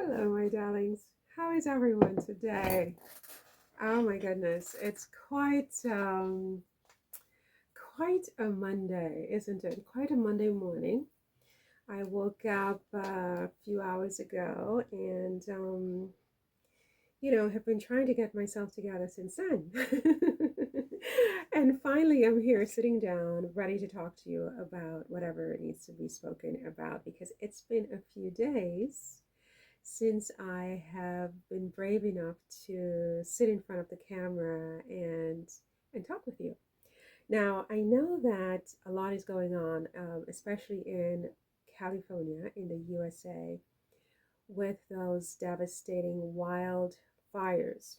Hello, my darlings. How is everyone today? Oh my goodness, it's quite a Monday, isn't it? Quite a Monday morning. I woke up a few hours ago and have been trying to get myself together since then. And finally, I'm here sitting down, ready to talk to you about whatever needs to be spoken about because it's been a few days since I have been brave enough to sit in front of the camera and talk with you. Now, I know that a lot is going on, especially in California, in the USA, with those devastating wildfires,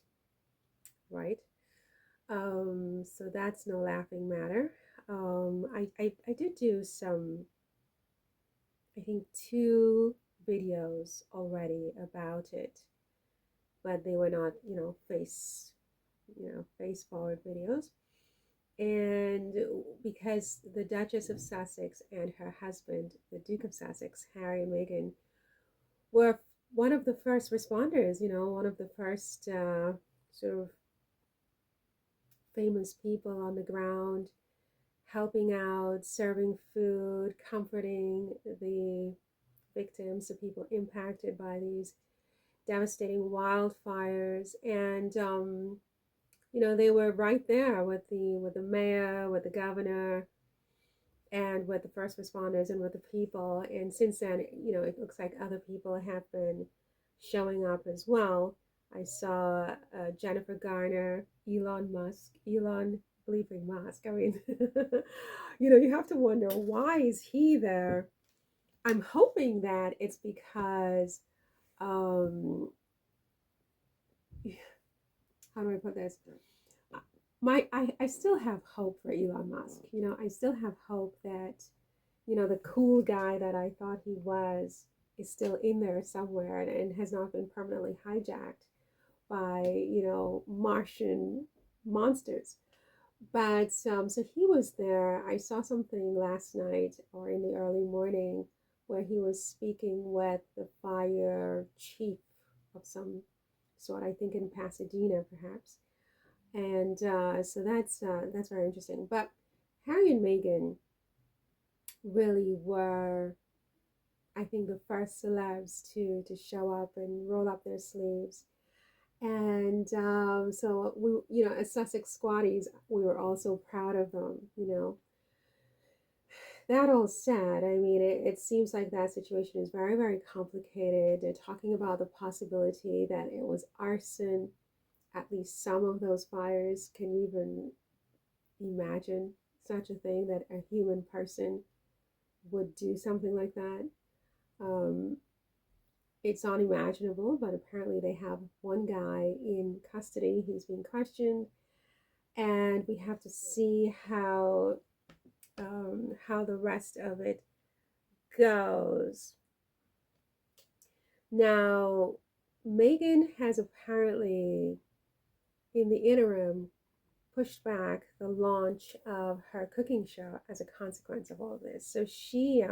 right? So that's no laughing matter. I did do some, I think, two videos already about it, but they were not, face forward videos. And because the Duchess of Sussex and her husband, the Duke of Sussex, Harry and Meghan, were one of the first responders, one of the first sort of famous people on the ground, helping out, serving food, comforting the victims, the people impacted by these devastating wildfires. And they were right there with the mayor, with the governor, and with the first responders and with the people. And since then, it looks like other people have been showing up as well. I saw Jennifer Garner, Elon bleeping Musk. I mean, you have to wonder, why is he there? I'm hoping that it's because um, how do I put this? I still have hope for Elon Musk. I still have hope that, the cool guy that I thought he was is still in there somewhere and has not been permanently hijacked by, Martian monsters. But so he was there. I saw something last night or in the early morning where he was speaking with the fire chief of some sort, I think in Pasadena, perhaps. And so that's very interesting. But Harry and Meghan really were, I think, the first celebs to show up and roll up their sleeves. And so we, as Sussex squatties, we were also proud of them. That all said, I mean, it seems like that situation is very, very complicated. They're talking about the possibility that it was arson. At least some of those fires. Can you even imagine such a thing, that a human person would do something like that? Um, it's unimaginable, but apparently they have one guy in custody. He's being questioned, and we have to see how the rest of it goes. Now, Meghan has apparently, in the interim, pushed back the launch of her cooking show as a consequence of all of this. So she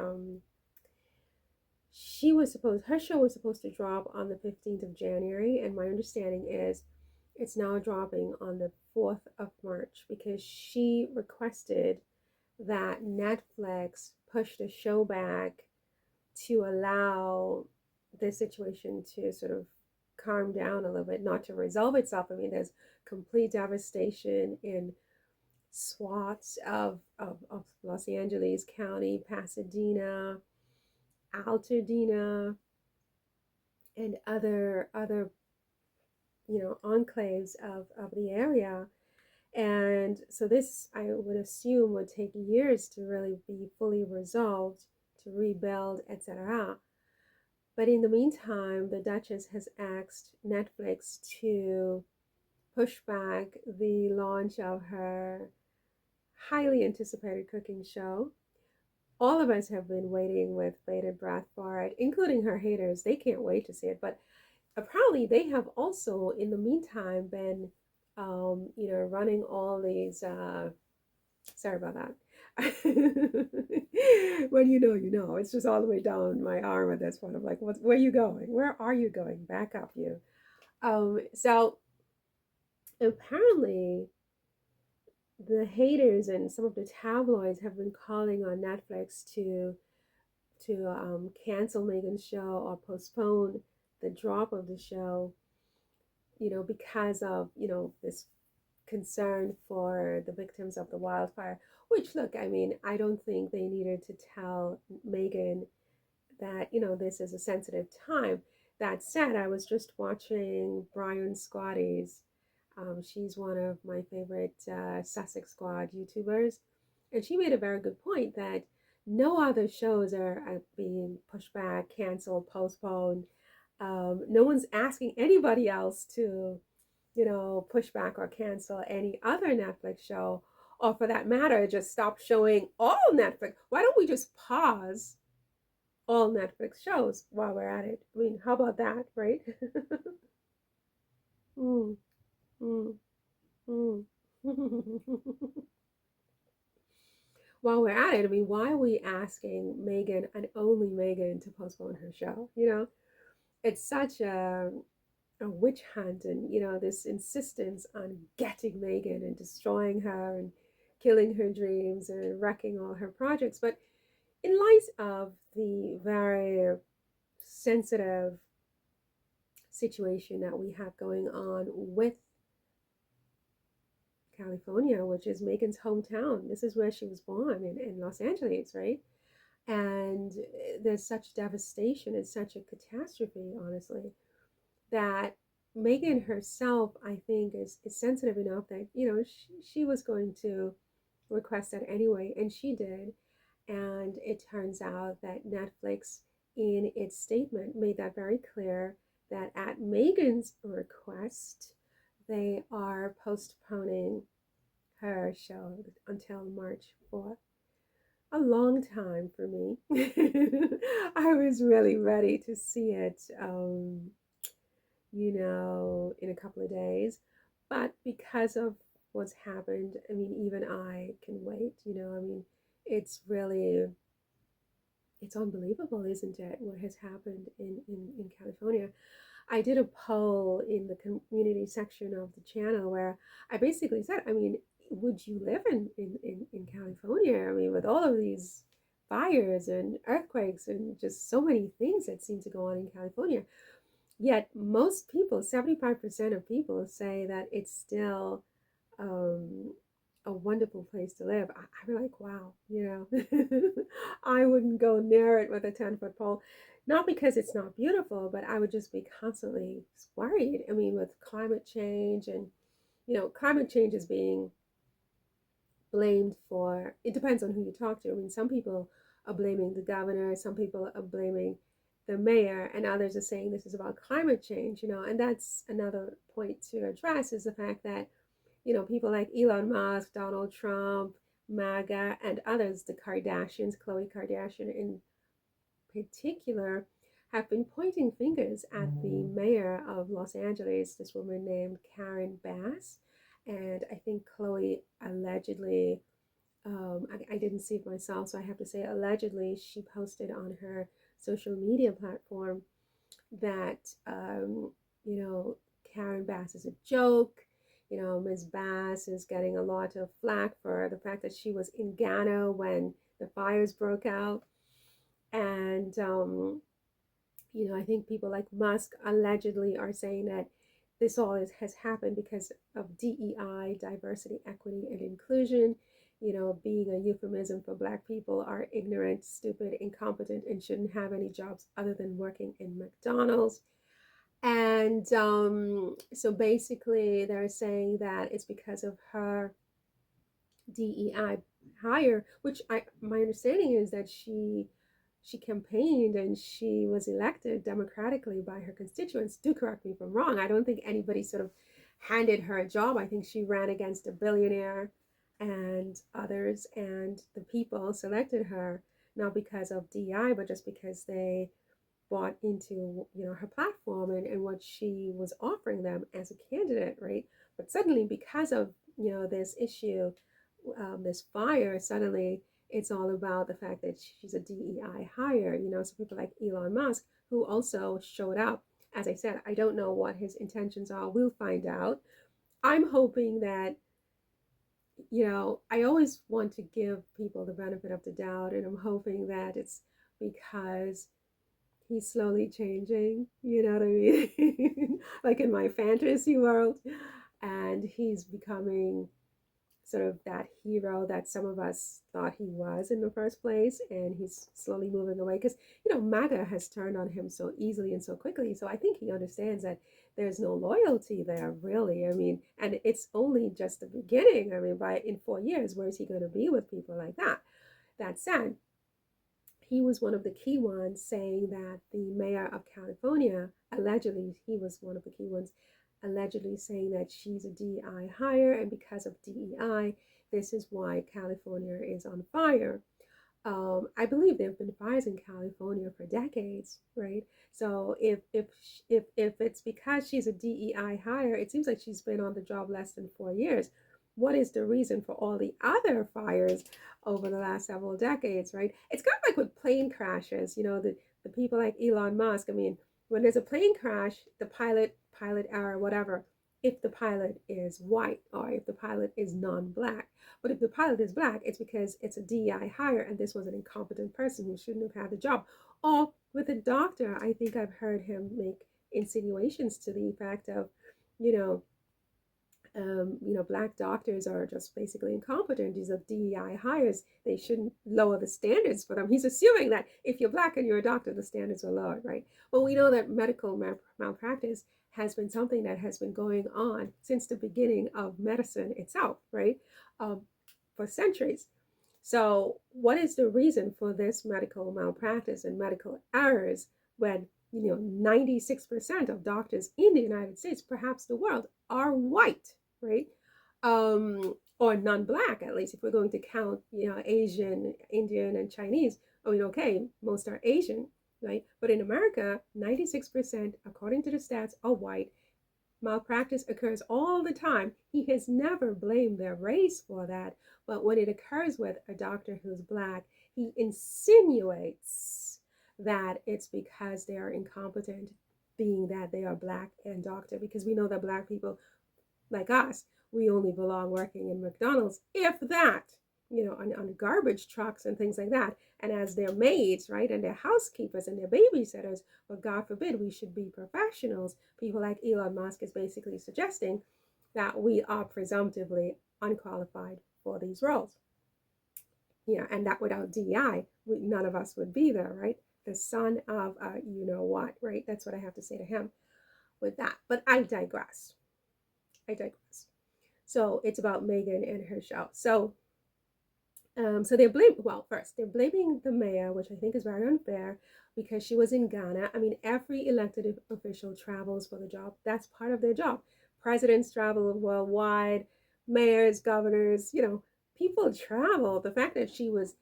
was supposed her show was supposed to drop on the 15th of January, and my understanding is it's now dropping on the 4th of March because she requested that Netflix push the show back to allow the situation to sort of calm down a little bit, not to resolve itself. I mean, there's complete devastation in swaths of Los Angeles County, Pasadena, Altadena, and other enclaves of the area. And so this, I would assume, would take years to really be fully resolved, to rebuild, etc. But in the meantime, the Duchess has asked Netflix to push back the launch of her highly anticipated cooking show. All of us have been waiting with bated breath for it, including her haters. They can't wait to see it. But apparently, they have also, in the meantime, been, running all these. Sorry about that. When you know, you know. It's just all the way down my arm at this point. I'm like, where are you going? Where are you going? Back up, you. So apparently, the haters and some of the tabloids have been calling on Netflix to cancel Meghan's show or postpone the drop of the show, because of this concern for the victims of the wildfire. Which, look, I mean, I don't think they needed to tell Meghan that this is a sensitive time. That said, I was just watching Brian Scotty's. She's one of my favorite Sussex Squad YouTubers, and she made a very good point that no other shows are being pushed back, canceled, postponed. No one's asking anybody else to push back or cancel any other Netflix show, or for that matter, just stop showing all Netflix. Why don't we just pause all Netflix shows while we're at it? I mean, how about that, right? mm, mm, mm. While we're at it, I mean, why are we asking Meghan and only Meghan to postpone her show? It's such a witch hunt, and this insistence on getting Meghan and destroying her and killing her dreams and wrecking all her projects. But in light of the very sensitive situation that we have going on with California, which is Meghan's hometown. This is where she was born in Los Angeles, right? And there's such devastation and such a catastrophe, honestly, that Meghan herself, I think, is sensitive enough that, she was going to request that anyway, and she did. And it turns out that Netflix, in its statement, made that very clear that at Meghan's request, they are postponing her show until March 4th. A long time for me. I was really ready to see it, in a couple of days. But because of what's happened, I mean, even I can wait, I mean, it's really, it's unbelievable, isn't it, what has happened in California. I did a poll in the community section of the channel where I basically said, I mean, would you live in California? I mean, with all of these fires and earthquakes and just so many things that seem to go on in California. Yet most people, 75% of people, say that it's still um, a wonderful place to live. I'm like, wow, I wouldn't go near it with a 10-foot pole. Not because it's not beautiful, but I would just be constantly worried. I mean, with climate change and, climate change is being blamed for, it depends on who you talk to. I mean, some people are blaming the governor, some people are blaming the mayor, and others are saying this is about climate change, and that's another point to address is the fact that, people like Elon Musk, Donald Trump, MAGA, and others, the Kardashians, Khloe Kardashian in particular, have been pointing fingers at the mayor of Los Angeles, this woman named Karen Bass. And I think Khloe allegedly, I didn't see it myself, so I have to say allegedly, she posted on her social media platform that, Karen Bass is a joke. Ms. Bass is getting a lot of flack for the fact that she was in Ghana when the fires broke out. And, I think people like Musk allegedly are saying that this all has happened because of DEI, diversity, equity, and inclusion, being a euphemism for Black people are ignorant, stupid, incompetent, and shouldn't have any jobs other than working in McDonald's. And so basically, they're saying that it's because of her DEI hire, which my understanding is that she campaigned and she was elected democratically by her constituents. Do correct me if I'm wrong. I don't think anybody sort of handed her a job. I think she ran against a billionaire and others, and the people selected her not because of DEI, but just because they bought into her platform and what she was offering them as a candidate, right? But suddenly, because of this issue, this fire, suddenly it's all about the fact that she's a DEI hire, so people like Elon Musk, who also showed up. As I said, I don't know what his intentions are. We'll find out. I'm hoping that, I always want to give people the benefit of the doubt, and I'm hoping that it's because he's slowly changing, you know what I mean? Like in my fantasy world. And he's becoming sort of that hero that some of us thought he was in the first place. And he's slowly moving away because, MAGA has turned on him so easily and so quickly. So I think he understands that there's no loyalty there, really. I mean, and it's only just the beginning. I mean, in 4 years, where is he going to be with people like that? That said, he was one of the key ones saying that the mayor of California, allegedly, he was one of the key ones, allegedly saying that she's a DEI hire, and because of DEI, this is why California is on fire. I believe there have been fires in California for decades, right? So if it's because she's a DEI hire, it seems like she's been on the job less than 4 years. What is the reason for all the other fires over the last several decades, right? It's kind of like with plane crashes, the people like Elon Musk. I mean, when there's a plane crash, the pilot error, whatever, if the pilot is white or if the pilot is non-black. But if the pilot is black, it's because it's a DEI hire and this was an incompetent person who shouldn't have had the job. Or with a doctor, I think I've heard him make insinuations to the effect of, you know, black doctors are just basically incompetent. These are DEI hires. They shouldn't lower the standards for them. He's assuming that if you're black and you're a doctor, the standards are lowered, right? But we know that medical malpractice has been something that has been going on since the beginning of medicine itself, right? Um, for centuries. So, what is the reason for this medical malpractice and medical errors when 96% of doctors in the United States, perhaps the world, are white, right? Or non-black, at least if we're going to count, Asian, Indian, and Chinese. I mean, okay, most are Asian, right? But in America, 96%, according to the stats, are white. Malpractice occurs all the time. He has never blamed their race for that. But when it occurs with a doctor who's black, he insinuates that it's because they are incompetent, being that they are black and doctor, because we know that black people like us, we only belong working in McDonald's, if that, on garbage trucks and things like that. And as their maids, right, and their housekeepers and their babysitters, but God forbid we should be professionals. People like Elon Musk is basically suggesting that we are presumptively unqualified for these roles. And that without DEI, none of us would be there, right? The son of you know what, right? That's what I have to say to him with that. But I digress. So it's about Meghan and her show. So they're blaming the mayor, which I think is very unfair because she was in Ghana. I mean, every elected official travels for the job. That's part of their job. Presidents travel worldwide, mayors, governors, people travel. The fact that she was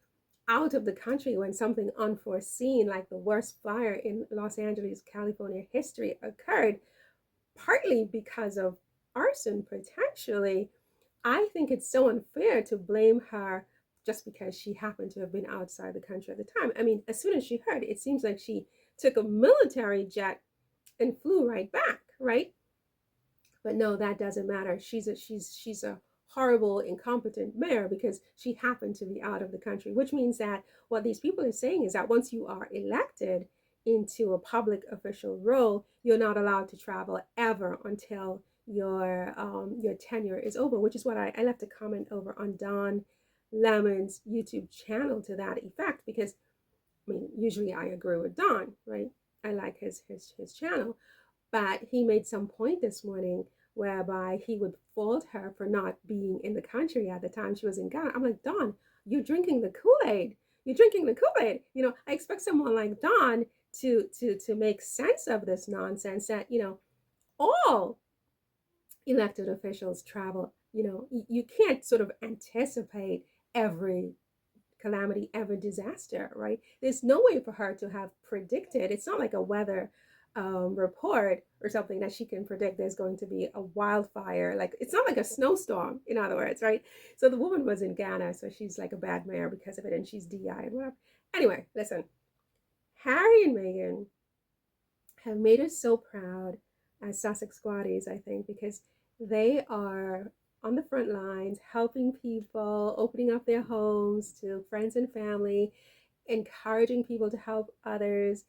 out of the country when something unforeseen, like the worst fire in Los Angeles, California history occurred, partly because of arson potentially. I think it's so unfair to blame her just because she happened to have been outside the country at the time. I mean, as soon as she heard, it seems like she took a military jet and flew right back, right? But no, that doesn't matter. She's a horrible, incompetent mayor because she happened to be out of the country, which means that what these people are saying is that once you are elected into a public official role, you're not allowed to travel ever until your tenure is over, which is what I left a comment over on Don Lemon's YouTube channel to that effect, because I mean, usually I agree with Don, right? I like his channel, but he made some point this morning whereby he would fault her for not being in the country at the time she was in Ghana. I'm like, Don, you're drinking the Kool-Aid. You're drinking the Kool-Aid. I expect someone like Don to make sense of this nonsense that, all elected officials travel. You can't sort of anticipate every calamity, every disaster, right? There's no way for her to have predicted. It's not like a weather report or something that she can predict there's going to be a wildfire. Like it's not like a snowstorm, in other words, right? So the woman was in Ghana, so she's like a bad mayor because of it, and she's DI and whatever. Anyway, listen, Harry and Meghan have made us so proud as Sussex squatties, I think, because they are on the front lines helping people, opening up their homes to friends and family, encouraging people to help others,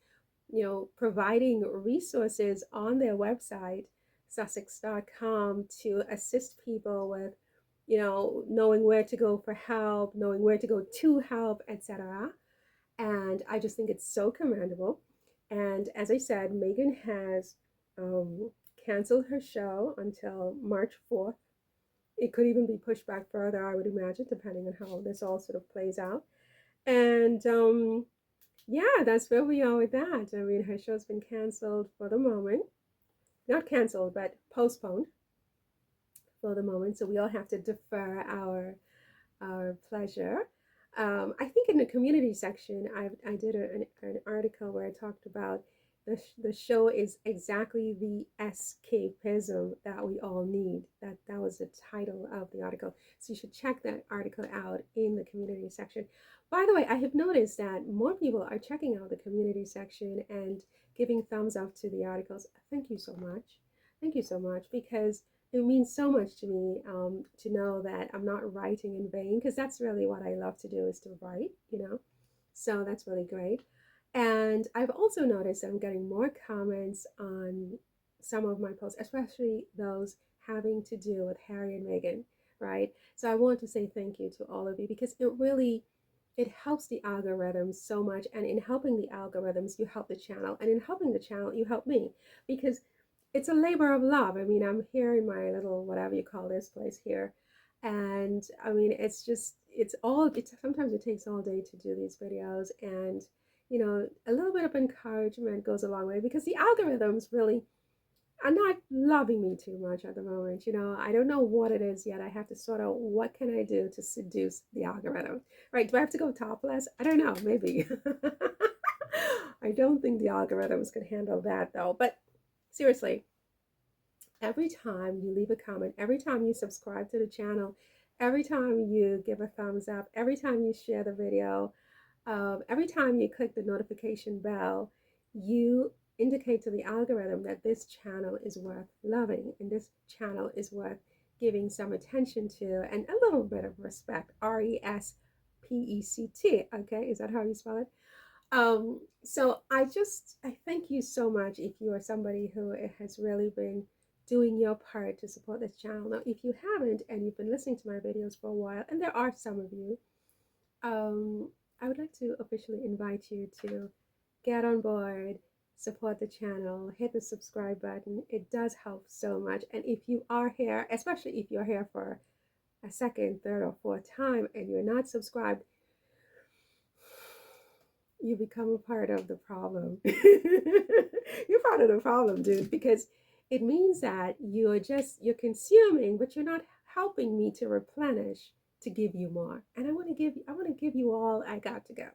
providing resources on their website, sussex.com, to assist people with, knowing where to go for help, knowing where to go to help, etc. And I just think it's so commendable. And as I said, Meghan has canceled her show until March 4th. It could even be pushed back further, I would imagine, depending on how this all sort of plays out. And yeah, that's where we are with that. I mean, her show's been canceled for the moment. Not canceled, but postponed for the moment. So we all have to defer our pleasure. I think in the community section, I did an article where I talked about the show is exactly the escapism that we all need. That was the title of the article. So you should check that article out in the community section. By the way, I have noticed that more people are checking out the community section and giving thumbs up to the articles. Thank you so much. Thank you so much, because it means so much to me, to know that I'm not writing in vain, because that's really what I love to do, is to write. So that's really great. And I've also noticed I'm getting more comments on some of my posts, especially those having to do with Harry and Meghan, right? So I want to say thank you to all of you, because it helps the algorithms so much. And in helping the algorithms, you help the channel, and in helping the channel, you help me, because it's a labor of love. I mean, I'm here in my little, whatever you call this place here. And I mean, sometimes it takes all day to do these videos. And, a little bit of encouragement goes a long way, because the algorithms really are not loving me too much at the moment. I don't know what it is yet. I have to sort out what can I do to seduce the algorithm, right? Do I have to go topless? I don't know, maybe. I don't think the algorithms can handle that though. But seriously, every time you leave a comment, every time you subscribe to the channel, every time you give a thumbs up, every time you share the video, every time you click the notification bell, you indicate to the algorithm that this channel is worth loving, and this channel is worth giving some attention to, and a little bit of respect. RESPECT. Okay, is that how you spell it? So I thank you so much if you are somebody who has really been doing your part to support this channel. Now, if you haven't and you've been listening to my videos for a while, and there are some of you, I would like to officially invite you to get on board, support the channel, hit the subscribe button. It does help so much. And if you are here, especially if you're here for a second, third, or fourth time and you're not subscribed, you become a part of the problem. You're part of the problem, dude, because it means that you're consuming, but you're not helping me to replenish, to give you more. And I want to give you all I got to give.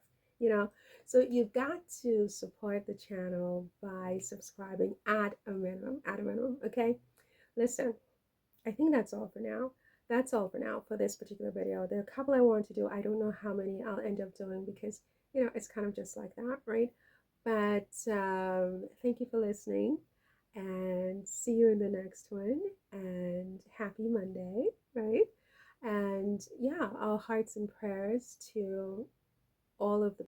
So you've got to support the channel by subscribing at a minimum, okay? Listen, I think that's all for now. That's all for now for this particular video. There are a couple I want to do. I don't know how many I'll end up doing, because it's kind of just like that, right? But thank you for listening, and see you in the next one, and happy Monday, right? And yeah, our hearts and prayers to all of the